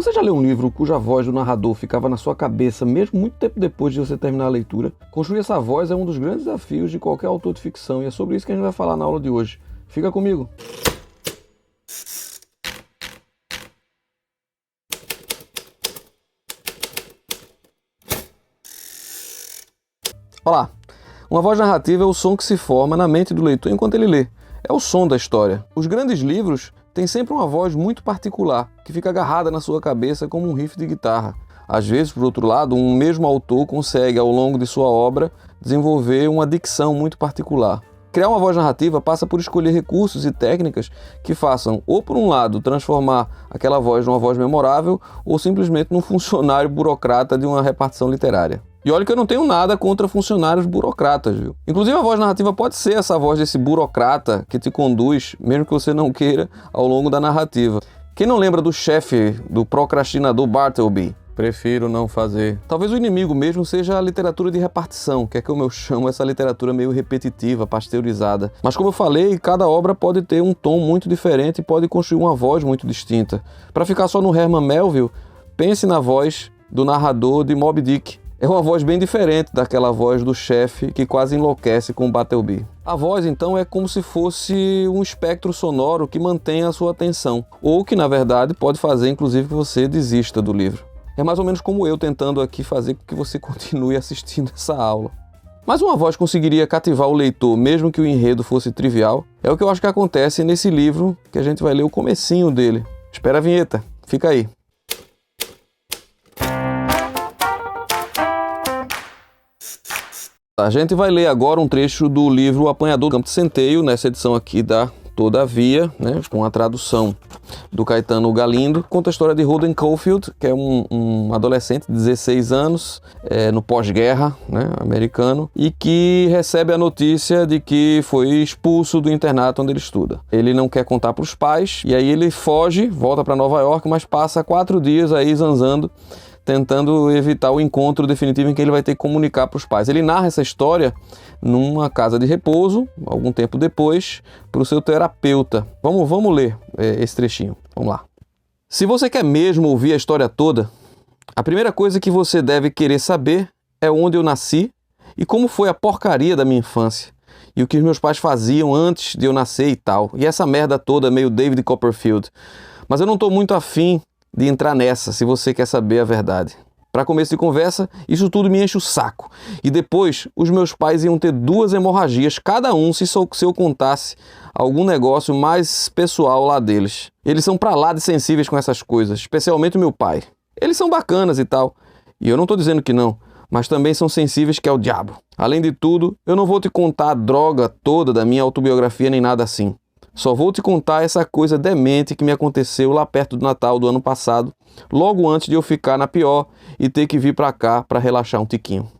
Você já leu um livro cuja voz do narrador ficava na sua cabeça mesmo muito tempo depois de você terminar a leitura? Construir essa voz é um dos grandes desafios de qualquer autor de ficção e é sobre isso que a gente vai falar na aula de hoje. Fica comigo! Olá! Uma voz narrativa é o som que se forma na mente do leitor enquanto ele lê. É o som da história. Os grandes livros têm sempre uma voz muito particular, que fica agarrada na sua cabeça como um riff de guitarra. Às vezes, por outro lado, um mesmo autor consegue, ao longo de sua obra, desenvolver uma dicção muito particular. Criar uma voz narrativa passa por escolher recursos e técnicas que façam, ou por um lado, transformar aquela voz numa voz memorável, ou simplesmente num funcionário burocrata de uma repartição literária. E olha que eu não tenho nada contra funcionários burocratas, viu? Inclusive a voz narrativa pode ser essa voz desse burocrata que te conduz, mesmo que você não queira, ao longo da narrativa. Quem não lembra do chefe, do procrastinador Bartleby? Prefiro não fazer. Talvez o inimigo mesmo seja a literatura de repartição, que é como eu chamo essa literatura meio repetitiva, pasteurizada. Mas como eu falei, cada obra pode ter um tom muito diferente e pode construir uma voz muito distinta. Para ficar só no Herman Melville, pense na voz do narrador de Moby Dick. É uma voz bem diferente daquela voz do chefe que quase enlouquece com o Bartleby. A voz, então, é como se fosse um espectro sonoro que mantém a sua atenção, ou que, na verdade, pode fazer, inclusive, que você desista do livro. É mais ou menos como eu tentando aqui fazer com que você continue assistindo essa aula. Mas uma voz conseguiria cativar o leitor, mesmo que o enredo fosse trivial? É o que eu acho que acontece nesse livro, que a gente vai ler o comecinho dele. Espera a vinheta, fica aí. A gente vai ler agora um trecho do livro O Apanhador do Campo de Centeio, nessa edição aqui da Todavia, né, com a tradução do Caetano Galindo. Conta a história de Holden Caulfield, que é um adolescente de 16 anos, no pós-guerra, né, americano, e que recebe a notícia de que foi expulso do internato onde ele estuda. Ele não quer contar para os pais, e aí ele foge, volta para Nova York, mas passa 4 dias aí zanzando, tentando evitar o encontro definitivo em que ele vai ter que comunicar para os pais. Ele narra essa história numa casa de repouso, algum tempo depois, para o seu terapeuta. Vamos ler esse trechinho. Vamos lá. Se você quer mesmo ouvir a história toda, a primeira coisa que você deve querer saber é onde eu nasci e como foi a porcaria da minha infância. E o que os meus pais faziam antes de eu nascer e tal. E essa merda toda meio David Copperfield. Mas eu não estou muito afim de entrar nessa, se você quer saber a verdade. Para começo de conversa, isso tudo me enche o saco. E depois, os meus pais iam ter 2 hemorragias, cada um, se eu contasse algum negócio mais pessoal lá deles. Eles são pra lá de sensíveis com essas coisas, especialmente o meu pai. Eles são bacanas e tal, e eu não tô dizendo que não, mas também são sensíveis que é o diabo. Além de tudo, eu não vou te contar a droga toda da minha autobiografia nem nada assim. Só vou te contar essa coisa demente que me aconteceu lá perto do Natal do ano passado, logo antes de eu ficar na pior e ter que vir pra cá pra relaxar um tiquinho.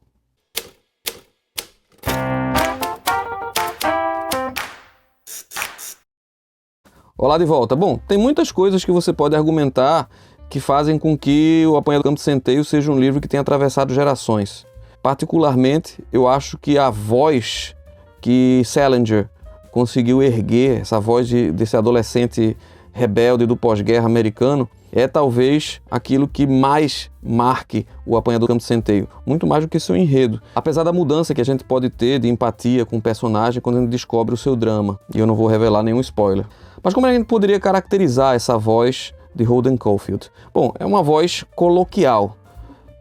Olá de volta. Bom, tem muitas coisas que você pode argumentar que fazem com que O Apanhador do Campo de Centeio seja um livro que tenha atravessado gerações. Particularmente, eu acho que a voz que Salinger conseguiu erguer, essa voz desse adolescente rebelde do pós-guerra americano, é talvez aquilo que mais marque O Apanhador do Campo de Centeio, muito mais do que seu enredo. Apesar da mudança que a gente pode ter de empatia com o personagem quando a gente descobre o seu drama, e eu não vou revelar nenhum spoiler. Mas como a gente poderia caracterizar essa voz de Holden Caulfield? Bom, é uma voz coloquial,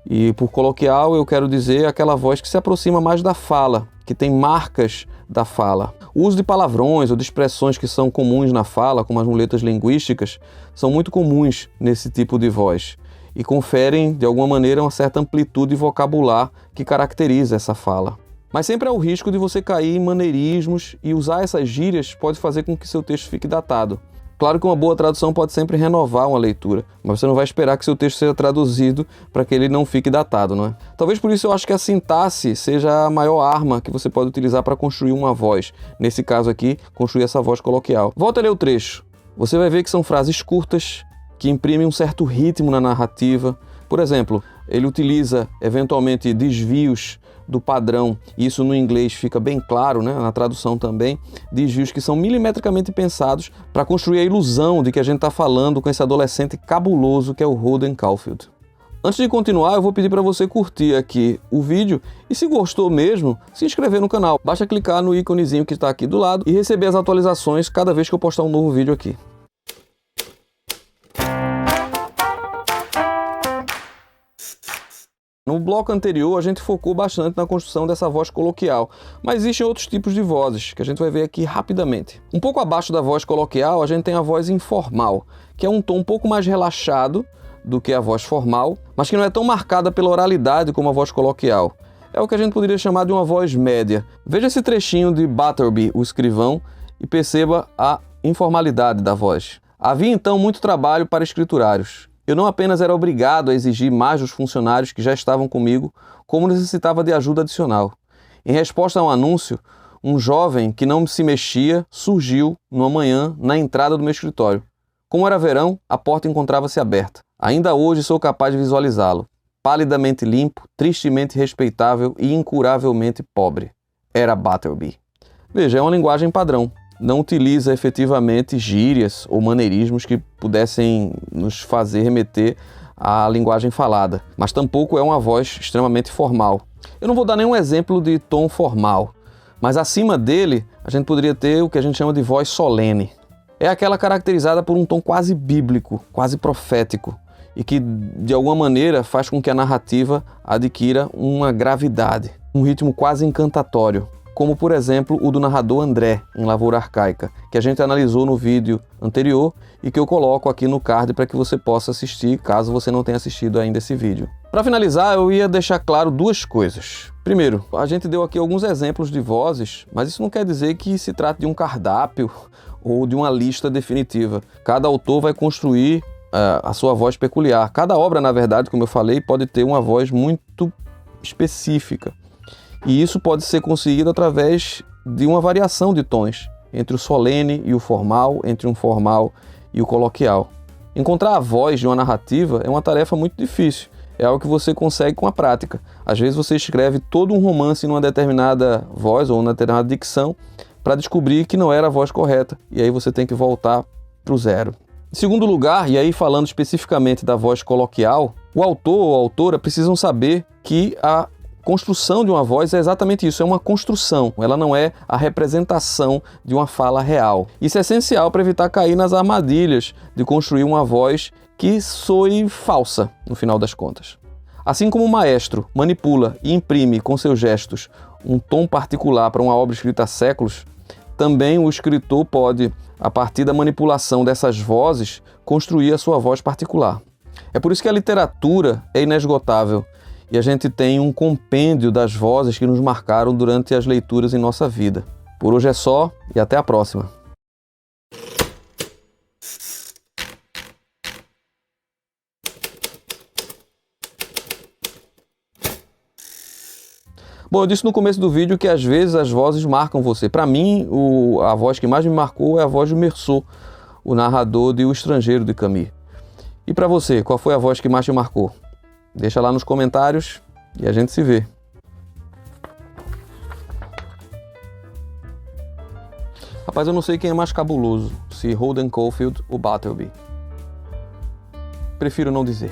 e por coloquial eu quero dizer aquela voz que se aproxima mais da fala, que tem marcas da fala. O uso de palavrões ou de expressões que são comuns na fala, como as muletas linguísticas, são muito comuns nesse tipo de voz e conferem, de alguma maneira, uma certa amplitude vocabular que caracteriza essa fala. Mas sempre há o risco de você cair em maneirismos e usar essas gírias pode fazer com que seu texto fique datado. Claro que uma boa tradução pode sempre renovar uma leitura, mas você não vai esperar que seu texto seja traduzido para que ele não fique datado, não é? Talvez por isso eu acho que a sintaxe seja a maior arma que você pode utilizar para construir uma voz. Nesse caso aqui, construir essa voz coloquial. Volta a ler o trecho. Você vai ver que são frases curtas, que imprimem um certo ritmo na narrativa. Por exemplo, ele utiliza eventualmente desvios do padrão, e isso no inglês fica bem claro, né? Na tradução também, desvios que são milimetricamente pensados para construir a ilusão de que a gente está falando com esse adolescente cabuloso que é o Holden Caulfield. Antes de continuar, eu vou pedir para você curtir aqui o vídeo e, se gostou mesmo, se inscrever no canal. Basta clicar no íconezinho que está aqui do lado e receber as atualizações cada vez que eu postar um novo vídeo aqui. No bloco anterior, a gente focou bastante na construção dessa voz coloquial, mas existem outros tipos de vozes, que a gente vai ver aqui rapidamente. Um pouco abaixo da voz coloquial, a gente tem a voz informal, que é um tom um pouco mais relaxado do que a voz formal, mas que não é tão marcada pela oralidade como a voz coloquial. É o que a gente poderia chamar de uma voz média. Veja esse trechinho de Butterby, o escrivão, e perceba a informalidade da voz. Havia então muito trabalho para escriturários. Eu não apenas era obrigado a exigir mais dos funcionários que já estavam comigo, como necessitava de ajuda adicional. Em resposta a um anúncio, um jovem que não se mexia surgiu numa manhã na entrada do meu escritório. Como era verão, a porta encontrava-se aberta. Ainda hoje sou capaz de visualizá-lo. Palidamente limpo, tristemente respeitável e incuravelmente pobre. Era Butterby. Veja, é uma linguagem padrão. Não utiliza efetivamente gírias ou maneirismos que pudessem nos fazer remeter à linguagem falada. Mas tampouco é uma voz extremamente formal. Eu não vou dar nenhum exemplo de tom formal, mas acima dele a gente poderia ter o que a gente chama de voz solene. É aquela caracterizada por um tom quase bíblico, quase profético, e que, de alguma maneira, faz com que a narrativa adquira uma gravidade, um ritmo quase encantatório, como, por exemplo, o do narrador André, em Lavoura Arcaica, que a gente analisou no vídeo anterior e que eu coloco aqui no card para que você possa assistir, caso você não tenha assistido ainda esse vídeo. Para finalizar, eu ia deixar claro duas coisas. Primeiro, a gente deu aqui alguns exemplos de vozes, mas isso não quer dizer que se trate de um cardápio ou de uma lista definitiva. Cada autor vai construir a sua voz peculiar. Cada obra, na verdade, como eu falei, pode ter uma voz muito específica. E isso pode ser conseguido através de uma variação de tons, entre o solene e o formal, entre um formal e o coloquial. Encontrar a voz de uma narrativa é uma tarefa muito difícil. É algo que você consegue com a prática. Às vezes você escreve todo um romance numa determinada voz ou numa determinada dicção para descobrir que não era a voz correta. E aí você tem que voltar para o zero. Em segundo lugar, e aí falando especificamente da voz coloquial, o autor ou a autora precisam saber que a construção de uma voz é exatamente isso, é uma construção, ela não é a representação de uma fala real. Isso é essencial para evitar cair nas armadilhas de construir uma voz que soe falsa, no final das contas. Assim como o maestro manipula e imprime com seus gestos um tom particular para uma obra escrita há séculos, também o escritor pode, a partir da manipulação dessas vozes, construir a sua voz particular. É por isso que a literatura é inesgotável e a gente tem um compêndio das vozes que nos marcaram durante as leituras em nossa vida. Por hoje é só e até a próxima. Bom, eu disse no começo do vídeo que às vezes as vozes marcam você. Para mim, a voz que mais me marcou é a voz de Meursault, o narrador de O Estrangeiro, de Camus. E para você, qual foi a voz que mais te marcou? Deixa lá nos comentários e a gente se vê. Rapaz, eu não sei quem é mais cabuloso, se Holden Caulfield ou Butterby. Prefiro não dizer.